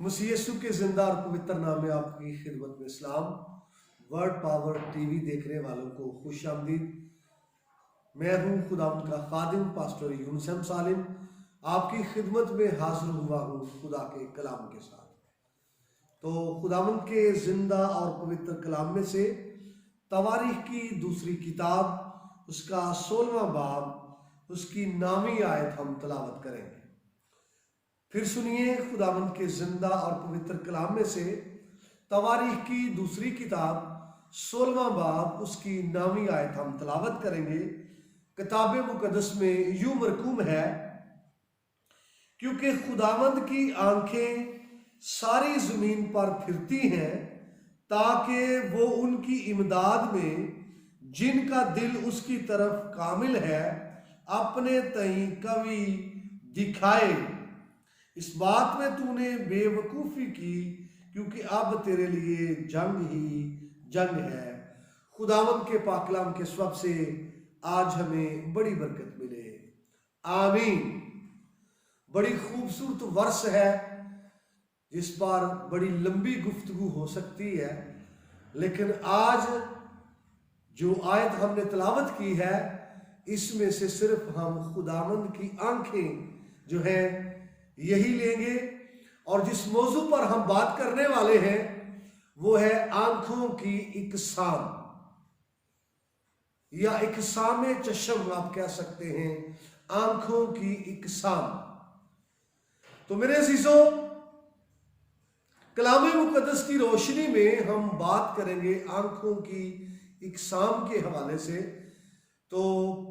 मसीह यीशु के जिंदा और पवित्र नाम में आपकी खिदमत में इस्लाम। वर्ड पावर टीवी देखने वालों को खुश आमदीद। मैं हूं खुदावंद का खादिम पास्टर यूनुस सालिम, आपकी खिदमत में हाजिर हुआ हूं खुदा के कलाम के साथ। तो खुदावंद के जिंदा और पवित्र कलाम में से तवारीख की दूसरी किताब, उसका 16वां बाब, उसकी 9वीं आयत हम तलावत करेंगे। फिर सुनिए खुदावंद के जिंदा और पवित्र कलाम में से तवारीख की दूसरी किताब 16वां बाब, उसकी 9वीं आयत हम तलावत करेंगे। किताब मुकद्दस में यूं मरकूम है, क्योंकि खुदावंद की आंखें सारी जमीन पर फिरती हैं ताकि वो उनकी इमदाद में जिनका दिल उसकी तरफ कामिल है अपने तई कवि दिखाए। इस बात में तूने बेवकूफ़ी की, क्योंकि अब तेरे लिए जंग ही जंग है। खुदावंद के पाकलाम के स्वब से आज हमें बड़ी बरकत मिले, आमीन। बड़ी खूबसूरत वर्ष है जिस पर बड़ी लंबी गुफ्तगू हो सकती है, लेकिन आज जो आयत हमने तलावत की है इसमें से सिर्फ हम खुदावंद की आंखें जो है यही लेंगे। और जिस मौजू पर हम बात करने वाले हैं वो है आंखों की इकसाम या इकसाम चश्म, आप कह सकते हैं, आंखों की इकसाम। तो मेरे अजीजों, कलाम मुकद्दस की रोशनी में हम बात करेंगे आंखों की इकसाम के हवाले से। तो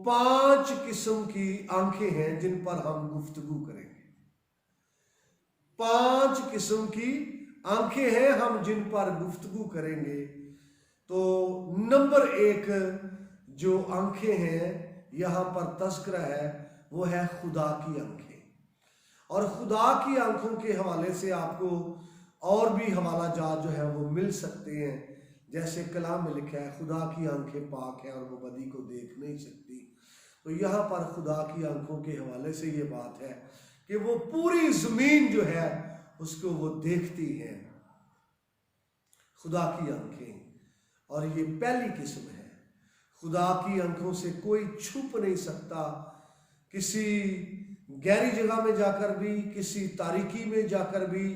5 किस्म की आंखें हैं जिन पर हम गुफ्तगू करेंगे। 5 किस्म की आंखें हैं हम जिन पर गुफ्तगू करेंगे। तो नंबर 1 जो आंखें हैं यहां पर तस्करा है वो है खुदा की आंखें। और खुदा की आंखों के हवाले से आपको और भी हवाला जात जो है वो मिल सकते हैं। जैसे कलाम में लिखा है, खुदा की आंखें पाक है और वो बदी को देख नहीं सकती। तो यहाँ पर खुदा की आंखों के हवाले से ये बात है कि वो पूरी जमीन जो है उसको वो देखती है, खुदा की आंखें। और ये पहली किस्म है। खुदा की आंखों से कोई छुप नहीं सकता। किसी गहरी जगह में जाकर भी, किसी तारीकी में जाकर भी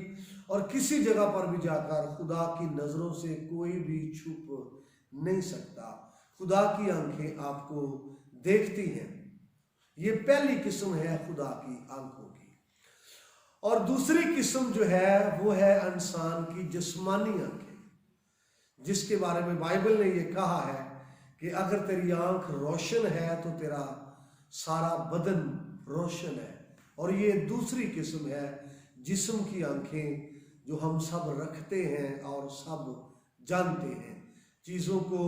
और किसी जगह पर भी जाकर खुदा की नजरों से कोई भी छुप नहीं सकता। खुदा की आंखें आपको देखती हैं। ये पहली किस्म है खुदा की आंखों की। और दूसरी किस्म जो है वो है इंसान की जिस्मानी आंखें, जिसके बारे में बाइबल ने ये कहा है कि अगर तेरी आंख रोशन है तो तेरा सारा बदन रोशन है। और ये दूसरी किस्म है जिस्म की आंखें, जो हम सब रखते हैं और सब जानते हैं, चीज़ों को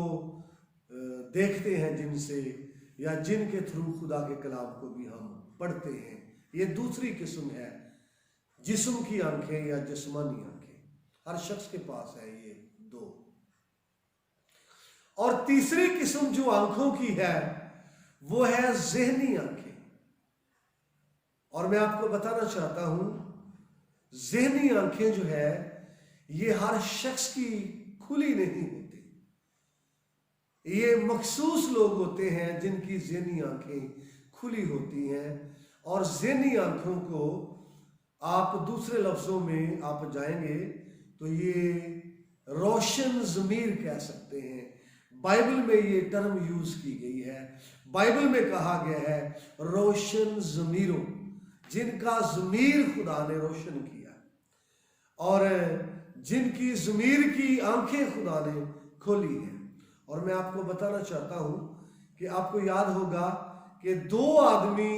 देखते हैं जिनसे, या जिनके थ्रू खुदा के कलाम को भी हम पढ़ते हैं। ये दूसरी किस्म है जिस्म की आंखें या जिस्मानी आंखें। हर शख्स के पास है ये 2। और तीसरी किस्म जो आंखों की है वो है ज़हनी आंखें। और मैं आपको बताना चाहता हूं, ज़हनी आंखें जो है ये हर शख्स की खुली नहीं होती। ये मखसूस लोग होते हैं जिनकी ज़हनी आंखें खुली होती हैं। और ज़हनी आंखों को आप दूसरे लफ्ज़ों में आप जाएंगे तो ये रोशन ज़मीर कह सकते हैं। बाइबल में ये टर्म यूज की गई है। बाइबल में कहा गया है रोशन ज़मीरों, जिनका ज़मीर खुदा ने रोशन किया और जिनकी ज़मीर की आंखें खुदा ने खोली हैं। और मैं आपको बताना चाहता हूं कि आपको याद होगा कि 2 आदमी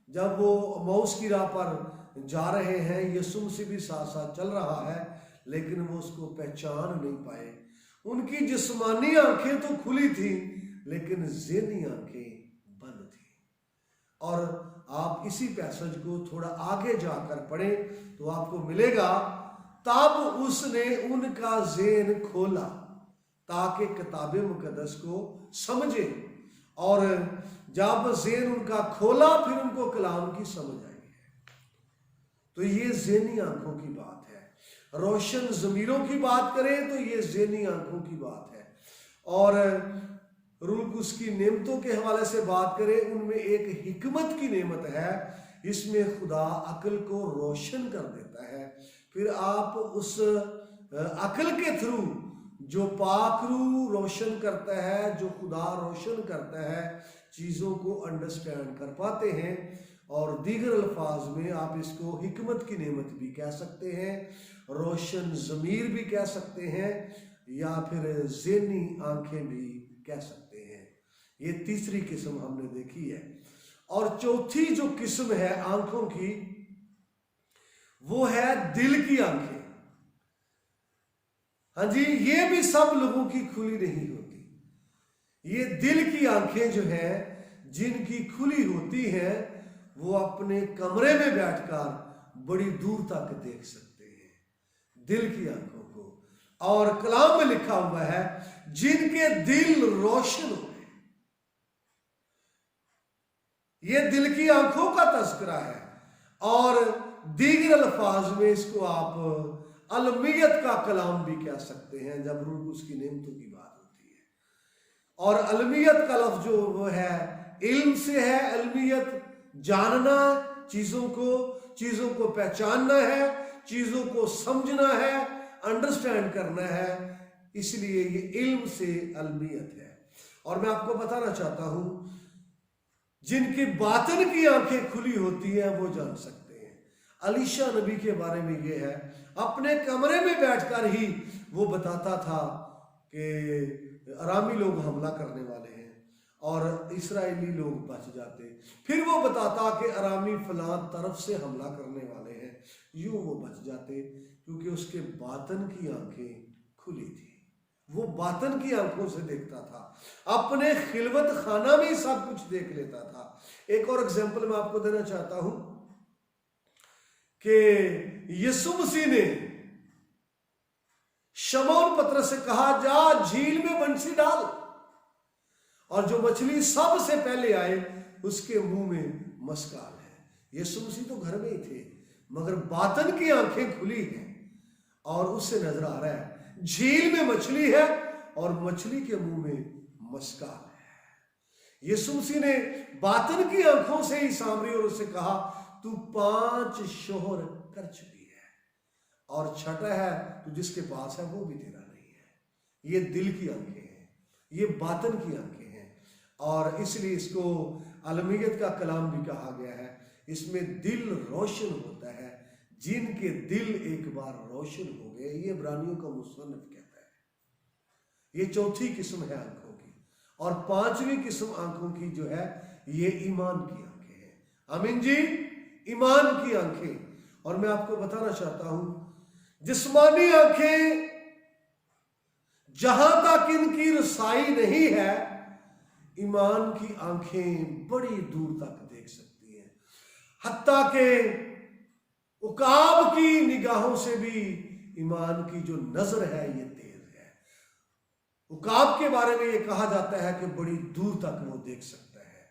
जब वो अम्माउस की राह पर जा रहे हैं, यीशु से भी साथ साथ चल रहा है, लेकिन वो उसको पहचान नहीं पाए। उनकी जिस्मानी आंखें तो खुली थी लेकिन ज़हनी आंखें बंद थी। और आप इसी पैसेज को थोड़ा आगे जाकर पढ़ें तो आपको मिलेगा, तब उसने उनका ज़हन खोला ताकि किताब मुकद्दस को समझे। और जब ज़हन उनका खोला फिर उनको कलाम की समझ आई है। तो ये ज़हनी आंखों की बात है। रोशन ज़मीरों की बात करें तो ये ज़हनी आंखों की बात है। और रूह की नेमतों के हवाले से बात करें, उनमें एक हिकमत की नेमत है, इसमें खुदा अक्ल को रोशन कर देता है। फिर आप उस अक्ल के थ्रू जो पाक रूह रोशन करता है, जो खुदा रोशन करता है, चीज़ों को अंडरस्टैंड कर पाते हैं। और दीगर अल्फाज में आप इसको हिकमत की नेमत भी कह सकते हैं, रोशन ज़मीर भी कह सकते हैं, या फिर ज़हनी आंखें भी कह सकते हैं। ये तीसरी किस्म हमने देखी है। और चौथी जो किस्म है आंखों की, वो है दिल की आंखें। हाँ जी, ये भी सब लोगों की खुली नहीं होती। ये दिल की आंखें जो है, जिनकी खुली होती हैं, वो अपने कमरे में बैठकर बड़ी दूर तक देख सकते हैं, दिल की आंखों को। और कलाम में लिखा हुआ है, जिनके दिल रोशन हुए। ये दिल की आंखों का तस्करा है। और दीगर अल्फाज में इसको आप अलमियत का कलाम भी कह सकते हैं, जब रूह उसकी नेमतों की बात होती है। और अलमियत का लफ्ज जो वो है, इल्म से है। अलमियत जानना, चीज़ों को पहचानना है, चीज़ों को समझना है, अंडरस्टैंड करना है। इसलिए ये इल्म से अलमियत है। और मैं आपको बताना चाहता हूं, जिनकी बातिन की आंखें खुली होती हैं वो जान सकते हैं। अलीशा नबी के बारे में ये है, अपने कमरे में बैठकर ही वो बताता था कि अरामी लोग हमला करने वाले हैं और इस्राएली लोग बच जाते। फिर वो बताता कि अरामी फलां तरफ से हमला करने वाले हैं, यूं वो बच जाते, क्योंकि उसके बातन की आंखें खुली थी। वो बातन की आंखों से देखता था, अपने खिलवत खाना में सब कुछ देख लेता था। एक और एग्जाम्पल मैं आपको देना चाहता हूं कि यीशु मसीह ने शमौन पतरस से कहा, जा झील में बंसी डाल, और जो मछली सबसे पहले आए उसके मुंह में मस्काल है। यीशु मसीह तो घर में ही थे, मगर बातन की आंखें खुली हैं और उससे नजर आ रहा है झील में मछली है और मछली के मुंह में मस्काल है। यीशु मसीह ने बातन की आंखों से ही सामरी और उससे कहा, तू 5 शोहर कर चुकी है और छठा है तू जिसके पास है वो भी तेरा नहीं है। ये दिल की आंखें हैं, ये बातन की आंखें हैं। और इसलिए इसको अलमियत का कलाम भी कहा गया है। इसमें दिल रोशन होता है, जिनके दिल एक बार रोशन हो गए। ये इब्रानियों का मुसन्निफ कहता है। ये चौथी किस्म है आंखों की। और 5वीं किस्म आंखों की जो है, ये ईमान की आंखें हैं। आमीन जी, ईमान की आंखें। और मैं आपको बताना चाहता हूं, जिस्मानी आंखें जहां तक इनकी रसाई नहीं है, ईमान की आंखें बड़ी दूर तक देख सकती हैं। हत्ता के उकाब की निगाहों से भी ईमान की जो नजर है ये तेज है। उकाब के बारे में ये कहा जाता है कि बड़ी दूर तक वो देख सकता है।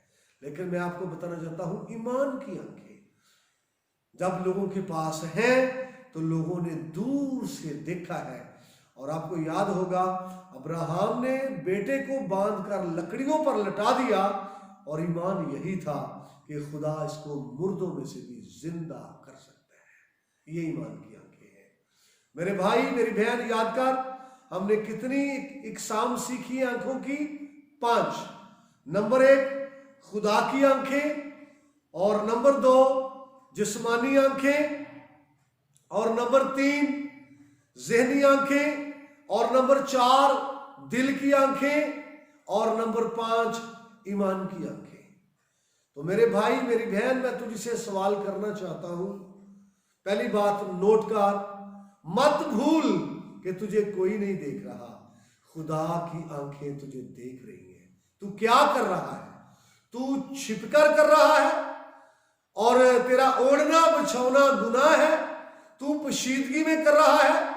लेकिन मैं आपको बताना चाहता हूं, ईमान की आंखें जब लोगों के पास हैं तो लोगों ने दूर से देखा है। और आपको याद होगा, अब्राहम ने बेटे को बांधकर लकड़ियों पर लटा दिया और ईमान यही था कि खुदा इसको मुर्दों में से भी जिंदा कर सकता है। ये ईमान की आंखें हैं। मेरे भाई मेरी बहन, याद कर, हमने कितनी इकसाम सीखी आंखों की? 5। नंबर 1 खुदा की आंखें, और नंबर 2 जिस्मानी आंखें, और नंबर 3 ज़हनी आंखें, और नंबर 4 दिल की आंखें, और नंबर 5 ईमान की आंखें। तो मेरे भाई मेरी बहन, मैं तुझसे सवाल करना चाहता हूं। पहली बात नोट कर, मत भूल कि तुझे कोई नहीं देख रहा, खुदा की आंखें तुझे देख रही हैं। तू क्या कर रहा है? तू छिपकर कर रहा है और तेरा ओढ़ना बिछौना गुनाह है, तू पोशीदगी में कर रहा है।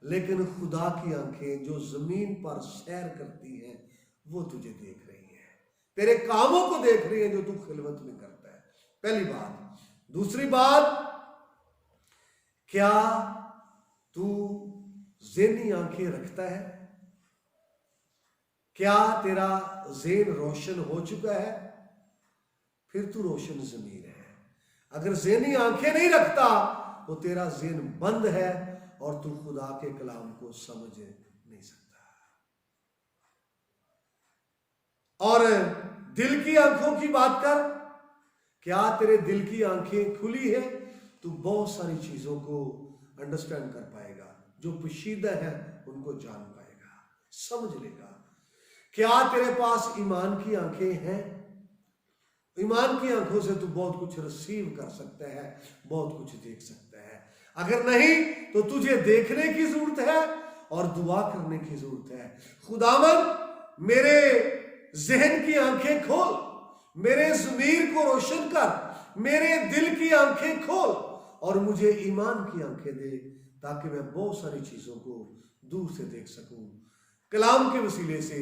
लेकिन खुदा की आंखें जो जमीन पर सैर करती हैं वो तुझे देख रही हैं, तेरे कामों को देख रही है जो तू खिलवत में करता है। पहली बात। दूसरी बात, क्या तू ज़हनी आंखें रखता है? क्या तेरा ज़हन रोशन हो चुका है? फिर तू रोशन ज़मीर है। अगर ज़हनी आंखें नहीं रखता तो तेरा ज़हन बंद है और तू खुदा के कलाम को समझ नहीं सकता। और दिल की आंखों की बात कर, क्या तेरे दिल की आंखें खुली है? तू बहुत सारी चीजों को अंडरस्टैंड कर पाएगा, जो पोशीदा है उनको जान पाएगा, समझ लेगा। क्या तेरे पास ईमान की आंखें हैं? ईमान की आंखों से तू बहुत कुछ रिसीव कर सकता है, बहुत कुछ देख सकता है। अगर नहीं तो तुझे देखने की जरूरत है और दुआ करने की जरूरत है। खुदावन मेरे जहन की आंखें खोल, मेरे ज़मीर को रोशन कर, मेरे दिल की आंखें खोल और मुझे ईमान की आंखें दे, ताकि मैं बहुत सारी चीजों को दूर से देख सकूं। कलाम के वसीले से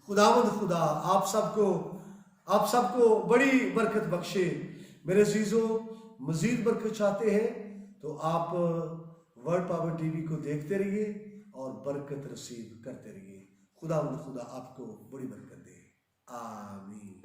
खुदावंद खुदा आप सबको बड़ी बरकत बख्शे। मेरे अजीजों, मजीद बरकत चाहते हैं तो आप वर्ड पावर टीवी को देखते रहिए और बरकत रिसीव करते रहिए। खुदावंद खुदा आपको बड़ी बरकत दे। आमीन।